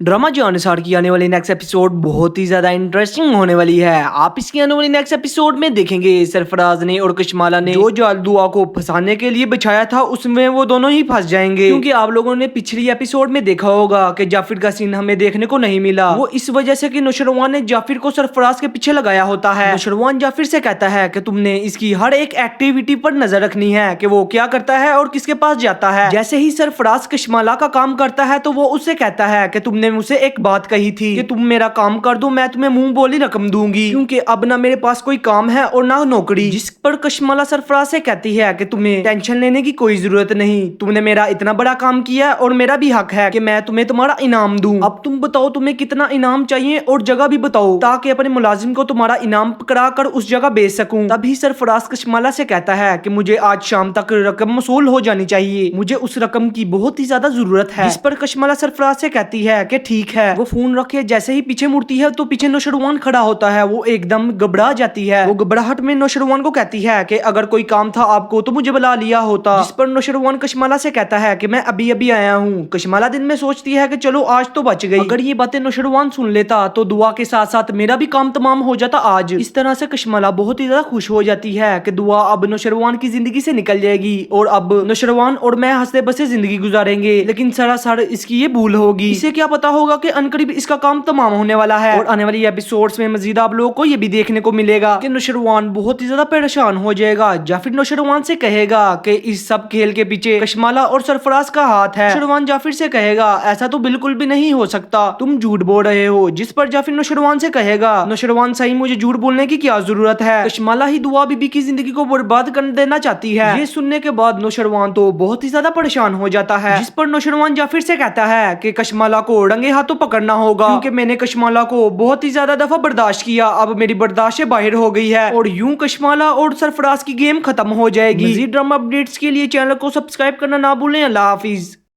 Drama जो अनुसार की आने वाली नेक्स्ट एपिसोड बहुत ही ज्यादा इंटरेस्टिंग होने वाली है। आप इसकी आने वाली नेक्स्ट एपिसोड में देखेंगे सरफराज ने और कशमाला ने जो जाल दुआ को फंसाने के लिए बिछाया था उसमें वो दोनों ही फंस जाएंगे, क्योंकि आप लोगों ने पिछली एपिसोड में देखा होगा कि जाफिर का सीन हमें देखने को नहीं मिला। वो इस वजह से कि नुशरवान ने जाफिर को सरफराज के पीछे लगाया होता है। नुशरवान जाफिर से कहता है कि तुमने इसकी हर एक एक्टिविटी पर नजर रखनी है कि वो क्या करता है और किसके पास जाता है। जैसे ही सरफराज कशमाला का काम करता है तो वो उससे कहता है कि तुमने मुझसे एक बात कही थी कि तुम मेरा काम कर दो, मैं तुम्हें मुंह बोली रकम दूंगी, क्योंकि अब ना मेरे पास कोई काम है और ना नौकरी। जिस पर कशमाला सरफराज से कहती है कि तुम्हें टेंशन लेने की कोई जरूरत नहीं, तुमने मेरा इतना बड़ा काम किया और मेरा भी हक है कि मैं तुम्हें तुम्हारा इनाम दूं। अब तुम बताओ तुम्हें कितना इनाम चाहिए और जगह भी बताओ ताकि अपने मुलाजिम को तुम्हारा इनाम पकड़ा कर उस जगह बेच सकूं। तभी सरफराज कशमाला से कहता है कि मुझे आज शाम तक रकम वसूल हो जानी चाहिए, मुझे उस रकम की बहुत ही ज्यादा जरूरत है। इस पर कशमाला सरफराज से कहती है कि ठीक है। वो फोन रखे जैसे ही पीछे मुड़ती है तो पीछे नुशरवान खड़ा होता है। वो एकदम घबरा जाती है। वो घबराहट में नुशरवान को कहती है कि अगर कोई काम था आपको तो मुझे बुला लिया होता। जिस पर नुशरवान कशमाला से कहता है कि मैं अभी अभी आया हूँ। कशमाला दिन में सोचती है कि चलो आज तो बच गई। अगर ये बातें नुशरवान सुन लेता तो दुआ के साथ साथ मेरा भी काम तमाम हो जाता आज। इस तरह से कशमाला बहुत ही ज्यादा खुश हो जाती है कि दुआ अब नुशरवान की जिंदगी से निकल जाएगी और अब नुशरवान और मैं हंसते बसे जिंदगी गुजारेंगे। लेकिन सरासर इसकी ये भूल होगी। इसे क्या पता होगा कि अनकरीब इसका काम तमाम होने वाला है। और आने वाली एपिसोड्स में मजीद आप लोगों को ये भी देखने को मिलेगा कि नुशरवान बहुत ही ज्यादा परेशान हो जाएगा। जाफिर नुशरवान से कहेगा कि इस सब खेल के पीछे कशमाला और सरफराज का हाथ है। नुशरवान जाफिर से कहेगा ऐसा तो बिल्कुल भी नहीं हो सकता, तुम झूठ बोल रहे हो। जिस पर जाफिर नुशरवान से कहेगा नुशरवान सही, मुझे झूठ बोलने की क्या जरूरत है, कशमाला ही दुआ बीबी की जिंदगी को बर्बाद कर देना चाहती है। ये सुनने के बाद नुशरवान तो बहुत ही ज्यादा परेशान हो जाता है। जिस पर नुशरवान जाफिर से कहता है कि कशमाला को रंगे हाथों पकड़ना होगा, क्योंकि मैंने कशमाला को बहुत ही ज्यादा दफा बर्दाश्त किया, अब मेरी बर्दाश्त से बाहर हो गई है और यूं कशमाला और सरफराज की गेम खत्म हो जाएगी। मजीद ड्रामा अपडेट्स के लिए चैनल को सब्सक्राइब करना ना भूलें। अल्लाह हाफिज।